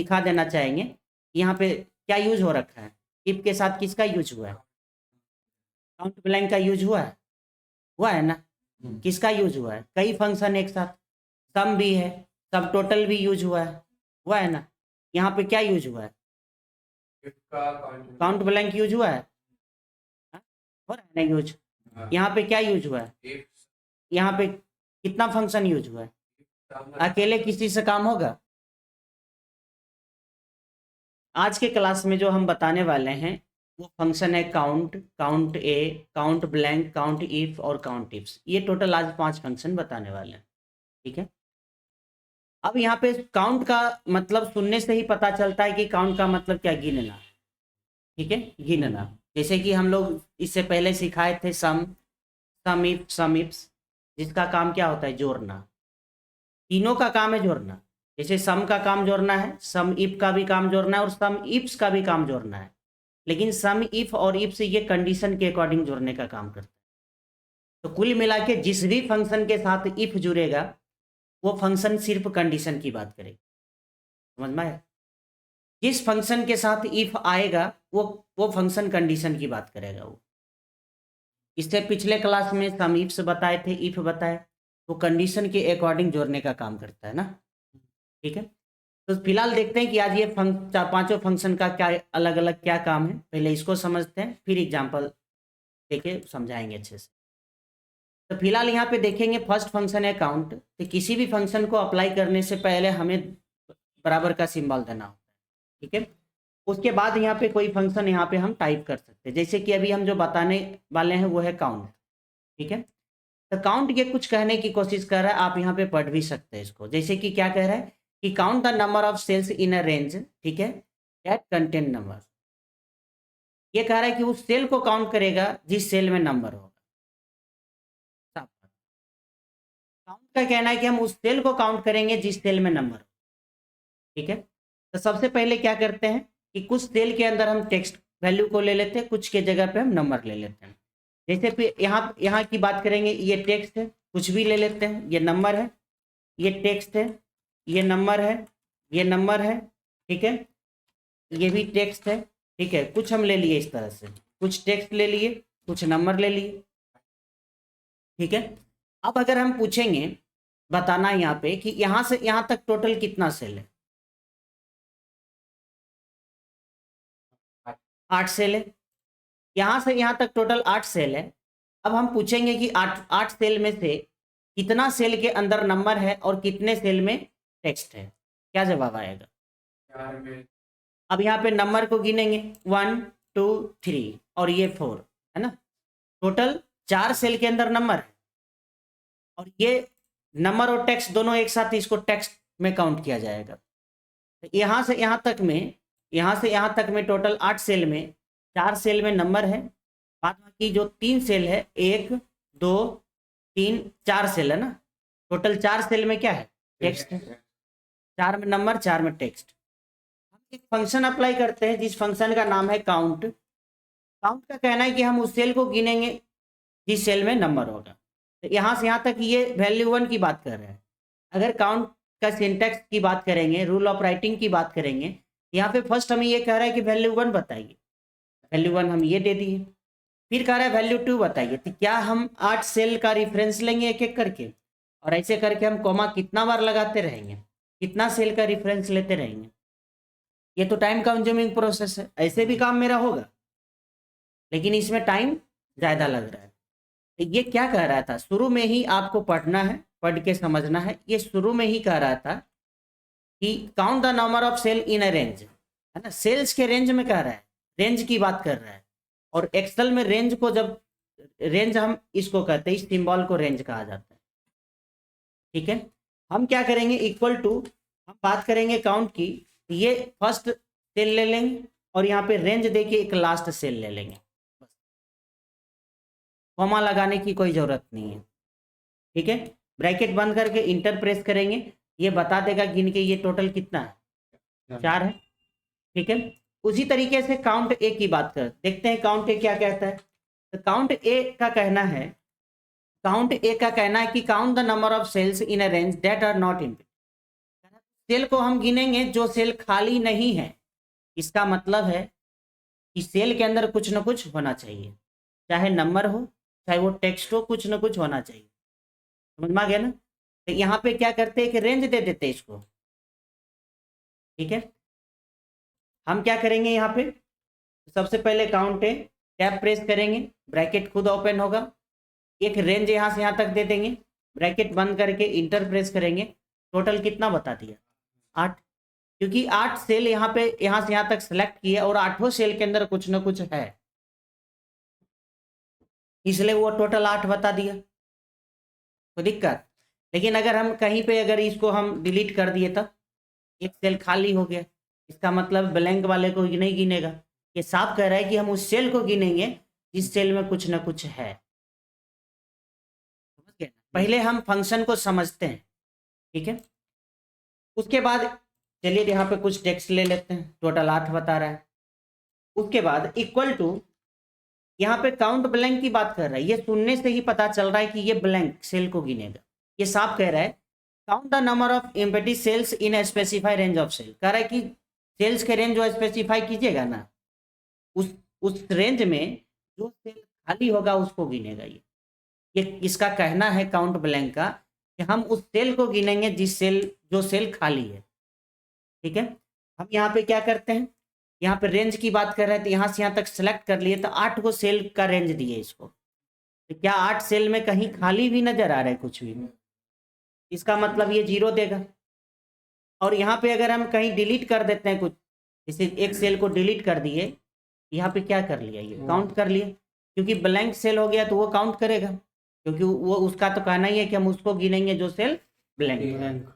दिखा देना चाहेंगे यहाँ पे क्या यूज हो रखा है। इफ के साथ किसका यूज हुआ है, काउंट ब्लैंक का यूज हुआ है ना। किसका यूज हुआ है, कई फंक्शन एक साथ, सम भी है, सब टोटल भी यूज हुआ है ना। यहाँ पे क्या यूज हुआ है, काउंट ब्लैंक यूज हुआ है, हाँ? हो रहा है ना यूज। यहाँ पे क्या यूज हुआ है, यहाँ पे कितना फंक्शन यूज हुआ है, अकेले किसी से काम होगा। आज के क्लास में जो हम बताने वाले हैं वो फंक्शन है count, count A, count blank, count if और काउंट इफ्स। ये टोटल आज 5 फंक्शन बताने वाले हैं, ठीक है। अब यहाँ पे काउंट का मतलब सुनने से ही पता चलता है कि काउंट का मतलब क्या, गिनना, ठीक है, गिनना। जैसे कि हम लोग इससे पहले सिखाए थे सम इफ्स, जिसका काम क्या होता है, जोड़ना। तीनों का काम है जोड़ना। जैसे सम का काम जोड़ना है, सम इफ का भी काम जोड़ना है और सम इफ्स का भी काम जोड़ना है। लेकिन सम इफ और इफ से ये कंडीशन के अकॉर्डिंग जोड़ने का काम करता है। तो कुल मिला के जिस भी फंक्शन के साथ इफ जुड़ेगा वो फंक्शन सिर्फ कंडीशन की बात करेगा, समझ में आया। जिस फंक्शन के साथ इफ आएगा वो फंक्शन कंडीशन की बात करेगा। वो इससे पिछले क्लास में सम इफ्स बताए थे, इफ बताए, तो कंडीशन के अकॉर्डिंग जोड़ने का काम करता है ना, ठीक है। तो फिलहाल देखते हैं कि आज ये पांचों फंक्शन का क्या अलग अलग क्या काम है। पहले इसको समझते हैं, फिर एग्जाम्पल देके समझाएंगे अच्छे से। तो फिलहाल यहाँ पे देखेंगे फर्स्ट फंक्शन है काउंट। तो किसी भी फंक्शन को अप्लाई करने से पहले हमें बराबर का सिंबल देना होता है, ठीक है। उसके बाद यहाँ पे कोई फंक्शन यहाँ पे हम टाइप कर सकते हैं, जैसे कि अभी हम जो बताने वाले हैं वो है काउंट, ठीक है। तो काउंट ये कुछ कहने की कोशिश कर रहा है, आप यहाँ पे पढ़ भी सकते हैं इसको। जैसे कि क्या कह रहा है कि count the number of cells in a range, ठीक है, दैट कंटेन नंबर। ये कह रहा है कि उस सेल को काउंट करेगा जिस सेल में नंबर होगा। काउंट का कहना है कि हम उस सेल को काउंट करेंगे जिस सेल में नंबर हो, ठीक है। तो सबसे पहले क्या करते हैं कि कुछ सेल के अंदर हम टेक्स्ट वैल्यू को ले लेते हैं, कुछ के जगह पे हम नंबर ले लेते हैं। जैसे फिर यहाँ की बात करेंगे, ये टेक्स्ट है, कुछ भी ले लेते हैं, ये नंबर है, ये टेक्स्ट है, ये नंबर है, ये नंबर है, ठीक है, ये भी टेक्स्ट है, ठीक है। कुछ हम ले लिए इस तरह से, कुछ टेक्स्ट ले लिए, कुछ नंबर ले लिए, ठीक है। अब अगर हम पूछेंगे बताना यहाँ पे कि यहाँ से यहाँ तक टोटल कितना सेल है, 8 सेल है। यहाँ से यहाँ तक टोटल 8 सेल है। अब हम पूछेंगे कि 8 सेल में से कितना सेल के अंदर नंबर है और कितने सेल में टेक्स्ट है, क्या जवाब आएगा। अब यहाँ पे नंबर को गिनेंगे 1 2 3 और ये 4 है ना। टोटल 4 सेल के अंदर नंबर है और ये नंबर और टेक्स्ट दोनों एक साथ इसको टेक्स्ट में काउंट किया जाएगा। तो यहाँ से यहाँ तक में टोटल 8 सेल में 4 सेल में नंबर है, बाद बाकी जो 3 सेल है 1 2 3 4 सेल है ना। टोटल 4 सेल में क्या है, टेक्स्ट है। 4 में नंबर, 4 में टेक्स्ट। हम एक फंक्शन अप्लाई करते हैं जिस फंक्शन का नाम है काउंट। काउंट का कहना है कि हम उस सेल को गिनेंगे जिस सेल में नंबर होगा। तो यहाँ से यहाँ तक ये वैल्यू 1 की बात कर रहे हैं। अगर काउंट का सिंटैक्स की बात करेंगे, रूल ऑफ राइटिंग की बात करेंगे, यहाँ पे फर्स्ट हमें ये कह रहा है कि वैल्यू 1 बताइए, वैल्यू 1 हम ये दे दिए। फिर कह रहा है वैल्यू 2 बताइए। तो क्या हम 8 सेल का रेफरेंस लेंगे एक एक करके और ऐसे करके हम कॉमा कितना बार लगाते रहेंगे, कितना सेल का रेफरेंस लेते रहेंगे। ये तो टाइम कंज्यूमिंग प्रोसेस है। ऐसे भी काम मेरा होगा लेकिन इसमें टाइम ज़्यादा लग रहा है। ये क्या कह रहा था, शुरू में ही आपको पढ़ना है, पढ़ के समझना है। ये शुरू में ही कह रहा था कि count the number of cell in a range, है ना। सेल्स के रेंज में कह रहा है, रेंज की बात कर रहा है। और एक्सेल में रेंज को जब रेंज हम इसको कहते हैं, इस सिंबल को रेंज कहा जाता है, ठीक है। हम क्या करेंगे, इक्वल टू, हम बात करेंगे काउंट की, ये फर्स्ट सेल ले लेंगे और यहाँ पे रेंज देके एक लास्ट सेल ले लेंगे, कॉमा लगाने की कोई जरूरत नहीं है, ठीक है। ब्रैकेट बंद करके इंटर प्रेस करेंगे, ये बता देगा गिन के ये टोटल कितना है, 4 है, ठीक है। उसी तरीके से काउंट ए की बात कर देखते हैं, काउंट ए क्या कहता है। तो काउंट ए का कहना है, कि count the number of cells in a range that are not in cell को हम गिनेंगे जो सेल खाली नहीं है। इसका मतलब है कि सेल के अंदर कुछ ना कुछ होना चाहिए, चाहे नंबर हो चाहे वो टेक्स्ट हो, कुछ ना कुछ होना चाहिए। समझ में आ गया ना? तो यहाँ पे क्या करते हैं कि रेंज दे देते हैं इसको। ठीक है, हम क्या करेंगे यहाँ पे, सबसे पहले काउंट है, टैब प्रेस करेंगे, ब्रैकेट खुद ओपन होगा, एक रेंज यहाँ से यहाँ तक दे देंगे, ब्रैकेट बंद करके इंटर प्रेस करेंगे। टोटल कितना बता दिया? 8। क्योंकि 8 सेल यहाँ पे यहाँ से यहाँ तक सेलेक्ट किए और 8 सेल के अंदर कुछ ना कुछ है, इसलिए वो टोटल 8 बता दिया। कोई दिक्कत? लेकिन अगर हम कहीं पे अगर इसको हम डिलीट कर दिए तब एक सेल खाली हो गया, इसका मतलब ब्लैंक वाले को नहीं गिनेगा। ये साफ कह रहा है कि हम उस सेल को गिनेंगे जिस सेल में कुछ ना कुछ है। समझ गए? पहले हम फंक्शन को समझते हैं, ठीक है, उसके बाद चलिए यहाँ पे कुछ टेक्स्ट ले लेते हैं। टोटल 8 बता रहा है। उसके बाद इक्वल टू, यहाँ पे काउंट ब्लैंक की बात कर रहा है, ये सुनने से ही पता चल रहा है कि ये ब्लैंक सेल को गिनेगा। ये साफ कह रहा है count the number of empty cells in a specify range of cell. कह रहा है कि सेल्स के रेंज जो स्पेसिफाई कीजिएगा ना, उस रेंज में जो सेल खाली होगा उसको गिनेगा। ये इसका कहना है काउंट ब्लैंक का कि हम उस सेल को गिनेंगे जो सेल खाली है। ठीक है, हम यहाँ पे क्या करते हैं, यहाँ पे रेंज की बात कर रहे हैं तो यहाँ से यहाँ तक सेलेक्ट कर लिए, तो 8 को सेल का रेंज दिए इसको। तो क्या 8 सेल में कहीं खाली भी नजर आ रहा है कुछ भी? इसका मतलब ये 0 देगा। और यहाँ पे अगर हम कहीं डिलीट कर देते हैं कुछ, जैसे एक सेल को डिलीट कर दिए, यहाँ पे क्या कर लिया, ये काउंट कर लिया। क्योंकि ब्लैंक सेल हो गया तो वो काउंट करेगा, क्योंकि वो उसका तो कहना ही है कि हम उसको गिनेंगे जो सेल ब्लैंक।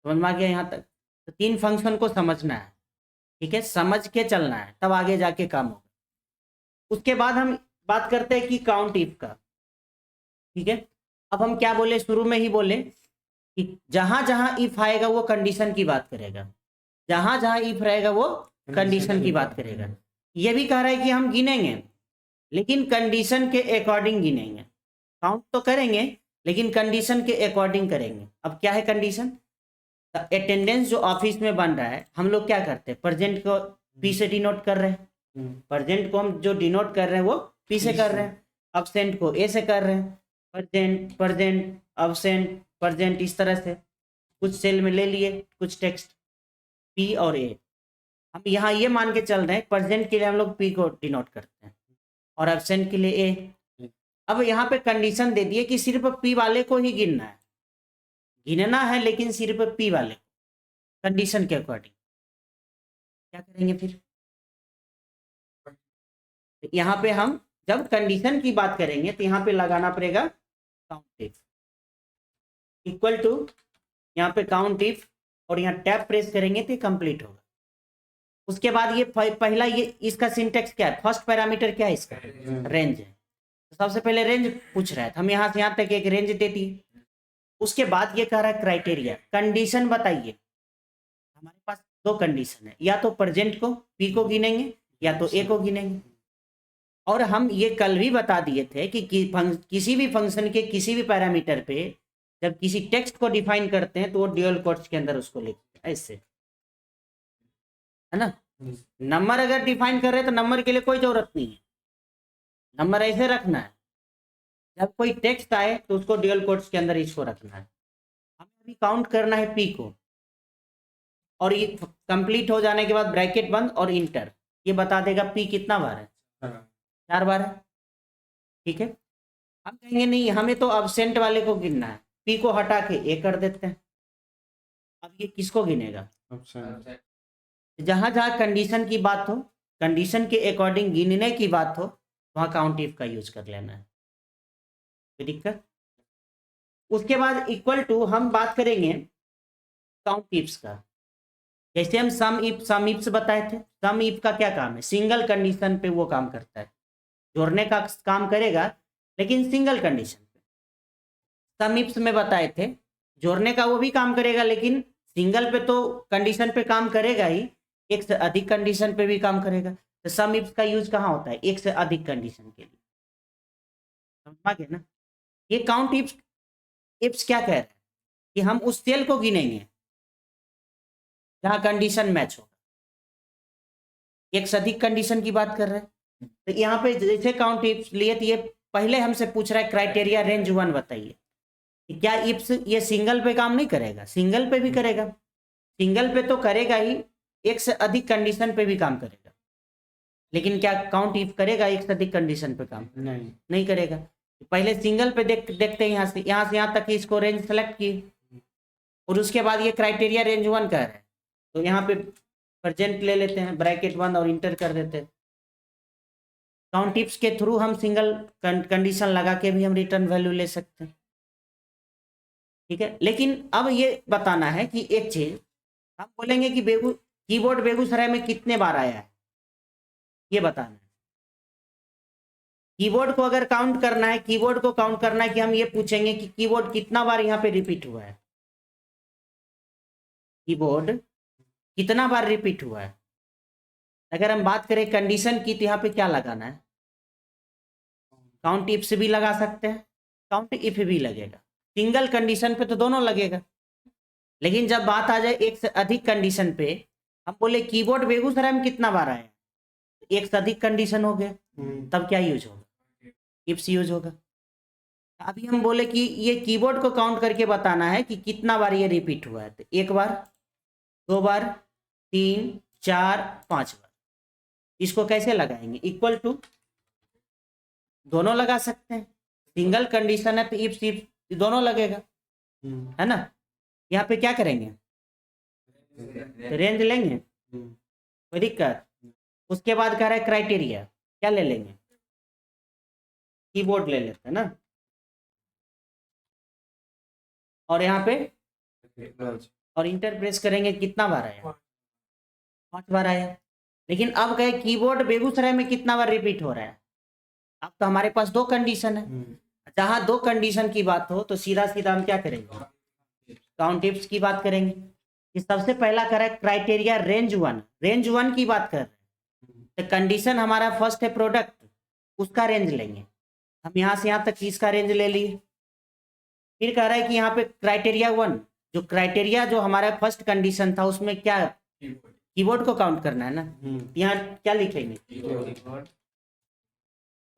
समझ में आ गया यहाँ तक? तो 3 फंक्शन को समझना है, ठीक है, समझ के चलना है, तब आगे जाके काम होगा। उसके बाद हम बात करते हैं कि काउंट इफ का। ठीक है, अब हम क्या बोले, शुरू में ही बोले कि जहां जहां इफ आएगा वो कंडीशन की बात करेगा, जहां जहां इफ रहेगा वो कंडीशन की बात करेगा। ये भी कह रहा है कि हम गिनेंगे लेकिन कंडीशन के अकॉर्डिंग गिनेंगे। काउंट तो करेंगे लेकिन कंडीशन के अकॉर्डिंग करेंगे। अब क्या है कंडीशन? अटेंडेंस जो ऑफिस में बन रहा है, हम लोग क्या करते हैं, प्रेजेंट को पी से डिनोट कर रहे हैं, प्रेजेंट को हम जो डिनोट कर रहे हैं वो पी से कर रहे हैं, अब्सेंट को ए से कर रहे हैं, प्रेजेंट प्रेजेंट अब्सेंट प्रेजेंट, इस तरह से कुछ सेल में ले लिए कुछ टेक्स्ट पी और ए। हम यहाँ ये मान के चल रहे हैं प्रेजेंट के लिए हम लोग पी को डिनोट करते हैं और एब्सेंट के लिए ए। अब यहाँ पे कंडीशन दे दिए कि सिर्फ पी वाले को ही गिनना है, गिनना है लेकिन सिर्फ पी वाले को कंडीशन के अकॉर्डिंग। क्या करेंगे फिर? यहाँ पे हम जब कंडीशन की बात करेंगे तो यहाँ पे लगाना पड़ेगा काउंट इफ इक्वल टू, यहाँ पे काउंट इफ और यहाँ टैब प्रेस करेंगे तो कंप्लीट होगा। उसके बाद ये पहला, ये इसका सिंटेक्स क्या है, फर्स्ट पैरामीटर क्या है इसका, रेंज है। तो सबसे पहले रेंज पूछ रहा है, तो हम यहाँ से यहाँ तक एक रेंज दे दिए। उसके बाद ये कह रहा है क्राइटेरिया, कंडीशन बताइए। हमारे पास 2 कंडीशन है, या तो प्रेजेंट को पी को गिनेंगे या तो ए को गिनेंगे। और हम ये कल भी बता दिए थे कि किसी भी फंक्शन के किसी भी पैरामीटर पे जब किसी टेक्स्ट को डिफाइन करते हैं तो वो ड्यूअल कोट्स के अंदर उसको लिखते हैं, ऐसे, है ना। नंबर अगर डिफाइन कर रहे हैं तो नंबर के लिए कोई जरूरत नहीं है, नंबर ऐसे रखना है, जब कोई टेक्स्ट आए तो उसको ड्यूअल कोट्स के अंदर इसको रखना है। हमें अभी काउंट करना है पी को, और ये कंप्लीट हो जाने के बाद ब्रैकेट बंद और इंटर, ये बता देगा पी कितना बार है, 4 बार है। ठीक है, हम कहेंगे नहीं हमें तो अब्सेंट वाले को गिनना है, पी को हटा के ए कर देते हैं। अब ये किसको गिनेगा? जहां जहां कंडीशन की बात हो, कंडीशन के अकॉर्डिंग गिनने की बात हो, वहां काउंट इफ का यूज कर लेना है। कोई दिक्कत? उसके बाद इक्वल टू हम बात करेंगे काउंट इफ्स का। जैसे हम सम इफ्स बताए थे, सम इफ का क्या काम है, सिंगल कंडीशन पे वो काम करता है, जोड़ने का काम करेगा लेकिन सिंगल कंडीशन पे। सम इफ्स में बताए थे जोड़ने का वो भी काम करेगा लेकिन सिंगल पे तो कंडीशन पे काम करेगा ही, एक से अधिक कंडीशन पे भी काम करेगा। तो सम इफ्स का यूज कहाँ होता है, एक से अधिक कंडीशन के लिए। समझ गए ना? ये काउंट इफ्स क्या कह रहा है कि हम उस सेल को गिनेंगे जहां कंडीशन मैच हो, एक से अधिक कंडीशन की बात कर रहे हैं। तो यहाँ पे जैसे काउंट इफ लिए तो ये पहले हमसे पूछ रहा है क्राइटेरिया रेंज 1 बताइए। क्या इफ्स ये सिंगल पे काम नहीं करेगा? सिंगल पे भी करेगा, सिंगल पे तो करेगा ही, एक से अधिक कंडीशन पे भी काम करेगा। लेकिन क्या काउंट इफ करेगा एक से अधिक कंडीशन पे काम? नहीं करेगा। पहले सिंगल पे देखते हैं, यहाँ से यहाँ तक इसको रेंज सेलेक्ट की, और उसके बाद ये क्राइटेरिया रेंज 1 कह रहा है, तो यहाँ पे प्रेजेंट ले लेते हैं, ब्रैकेट बंद और इंटर कर देते हैं। काउंट इफ्स के थ्रू हम सिंगल कंडीशन लगा के भी हम रिटर्न वैल्यू ले सकते हैं, ठीक है। लेकिन अब ये बताना है कि एक चीज हम बोलेंगे कि कीबोर्ड बेगूसराय में कितने बार आया है, ये बताना है। कीबोर्ड को अगर काउंट करना है, कीबोर्ड को काउंट करना है कि हम ये पूछेंगे कि कीबोर्ड कितना बार यहाँ पे रिपीट हुआ है, कीबोर्ड कितना बार रिपीट हुआ है। अगर हम बात करें कंडीशन की तो यहाँ पे क्या लगाना है, काउंट इफ से भी लगा सकते हैं, काउंट इफ भी लगेगा। सिंगल कंडीशन पे तो दोनों लगेगा, लेकिन जब बात आ जाए एक से अधिक कंडीशन पे, हम बोले कीबोर्ड बेगूसराय में कितना बार आया, एक से अधिक कंडीशन हो गया, तब क्या यूज होगा? इफ्स यूज होगा। अभी हम बोले कि ये कीबोर्ड को काउंट करके बताना है कि कितना बार ये रिपीट हुआ है, तो एक बार, दो बार, 3, 4, 5 बार। इसको कैसे लगाएंगे? इक्वल टू दोनों लगा सकते हैं, सिंगल कंडीशन है तो इफ दोनों लगेगा, है ना। यहाँ पे क्या करेंगे, रेंज लेंगे, कोई दिक्कत। उसके बाद कह रहा है क्राइटेरिया, क्या ले लेंगे? कीबोर्ड ले लेते हैं ना, और यहाँ पे और इंटर प्रेस करेंगे, कितना बार आया? 5 बार आया। लेकिन अब कहे कीबोर्ड बेगूसराय में कितना बार रिपीट हो रहा है, अब तो हमारे पास दो कंडीशन है, जहां दो कंडीशन की बात हो तो सीधा सीधा हम क्या करेंगे, काउंट इफ्स की बात करेंगे। कि सबसे पहला कर रहा है क्राइटेरिया रेंज 1, रेंज 1 की बात कर रहे हैं, तो कंडीशन हमारा फर्स्ट है प्रोडक्ट, उसका रेंज लेंगे। हम यहाँ से यहाँ तक इसका रेंज ले लिए। फिर कह रहा है कि यहाँ पे क्राइटेरिया 1, जो क्राइटेरिया जो हमारा फर्स्ट कंडीशन था उसमें क्या कीबोर्ड को काउंट करना है ना, यहाँ क्या लिखेंगे,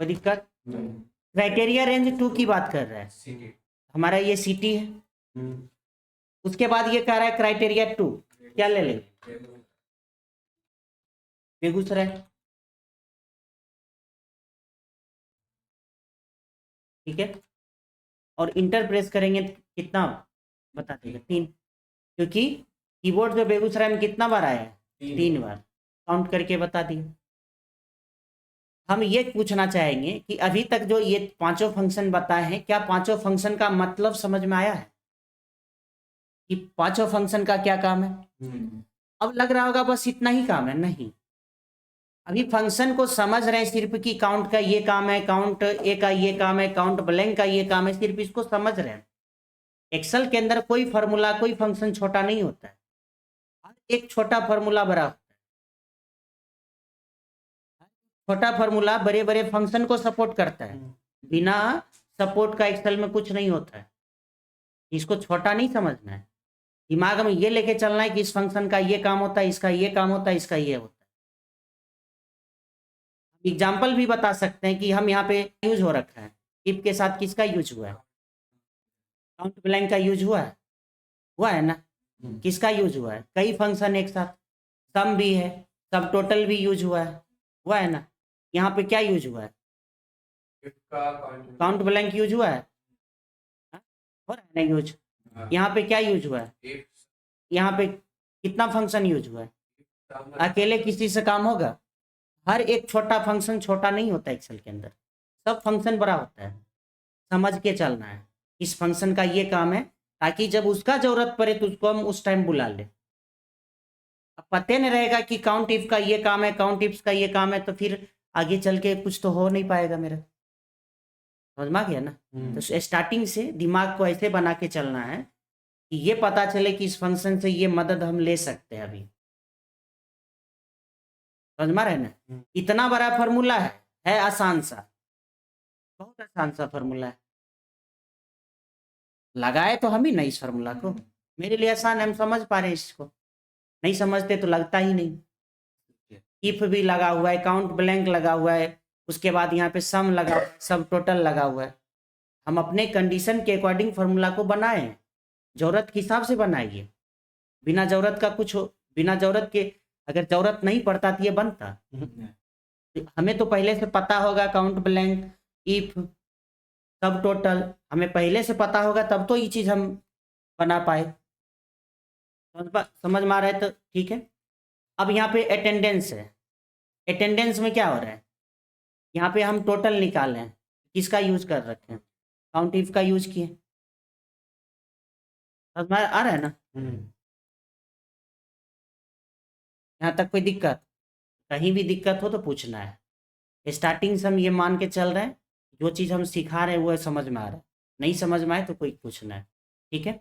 कोई दिक्कत। क्राइटेरिया रेंज 2 की बात कर रहा है, हमारा ये सिटी है। उसके बाद ये कह रहा है क्राइटेरिया 2, क्या ले लेंगे, बेगूसराय, ठीक है। और इंटर प्रेस करेंगे तो कितना बता देगा, 3, क्योंकि कीबोर्ड जो बेगूसराय में कितना बार आया है, 3 बार, काउंट करके बता दिए। हम ये पूछना चाहेंगे कि अभी तक जो ये पांचों फंक्शन बताए हैं, क्या पांचों फंक्शन का मतलब समझ में आया है कि पांचों फंक्शन का क्या काम है? अब लग रहा होगा बस इतना ही काम है, नहीं। अभी फंक्शन को समझ रहे हैं सिर्फ कि काउंट का ये काम है, काउंट ए का ये काम है, काउंट ब्लैंक का ये काम है, सिर्फ इसको समझ रहे हैं। एक्सेल के अंदर कोई फॉर्मूला, कोई फंक्शन छोटा नहीं होता है, एक छोटा फॉर्मूला बड़ा होता है। छोटा फॉर्मूला बड़े बड़े फंक्शन को सपोर्ट करता है, बिना सपोर्ट का एक्सेल में कुछ नहीं होता है। इसको छोटा नहीं समझना है, दिमाग में ये लेके चलना है कि इस फंक्शन का ये काम होता है, इसका ये काम होता है, इसका ये होता है। एग्जाम्पल भी बता सकते हैं कि हम यहाँ पे यूज हो रखा है, इफ के साथ किसका यूज हुआ है, काउंट ब्लैंक का यूज हुआ है ना। किसका यूज हुआ है, कई फंक्शन एक साथ, सम भी है, सब टोटल भी यूज हुआ है ना। यहाँ पे क्या यूज हुआ है, काउंट ब्लैंक यूज हुआ है, हो रहा है ना यूज। यहाँ पे क्या यूज हुआ है, यहाँ पे कितना फंक्शन यूज हुआ है, अकेले किसी से काम होगा? हर एक छोटा फंक्शन छोटा नहीं होता एक्सेल के अंदर, सब फंक्शन बड़ा होता है। समझ के चलना है, इस फंक्शन का ये काम है, ताकि जब उसका जरूरत पड़े तो उसको हम उस टाइम बुला ले। अब पते नहीं रहेगा कि काउंट इफ का ये काम है, काउंट इफ्स का ये काम है, तो फिर आगे चल के कुछ तो हो नहीं पाएगा मेरा, समझ में आ गया ना। तो स्टार्टिंग से दिमाग को ऐसे बना के चलना है कि ये पता चले कि इस फंक्शन से ये मदद हम ले सकते हैं अभी, समझ में रहे ना। इतना बड़ा फॉर्मूला है आसान सा, बहुत आसान सा फॉर्मूला है। लगाए तो हम ही नहीं इस फॉर्मूला को, मेरे लिए आसान है, हम समझ पा रहे हैं इसको। नहीं समझते तो लगता ही नहीं। इफ भी लगा हुआ है, काउंट ब्लैंक लगा हुआ है, उसके बाद यहाँ पे सम लगा हुआ है, सम टोटल लगा हुआ है। हम अपने कंडीशन के अकॉर्डिंग फार्मूला को बनाए हैं, जरूरत के हिसाब से बनाइए। बिना जरूरत का कुछ बिना जरूरत के अगर जरूरत नहीं पड़ता तो ये बनता। हमें तो पहले से पता होगा काउंट ब्लैंक, इफ, सब टोटल हमें पहले से पता होगा, तब तो ये चीज़ हम बना पाए। समझ में आ रहा है तो ठीक है। अब यहाँ पे अटेंडेंस है। अटेंडेंस में क्या हो रहा है, यहाँ पे हम टोटल निकाल रहे हैं, किसका यूज कर रखे हैं, काउंट इफ का यूज किए। समझ में आ रहा है ना। यहाँ तक कोई दिक्कत, कहीं भी दिक्कत हो तो पूछना है। स्टार्टिंग से हम ये मान के चल रहे हैं जो चीज़ हम सिखा रहे हैं वो समझ में आ रहा है, नहीं समझ में आए तो कोई पूछना है, ठीक है।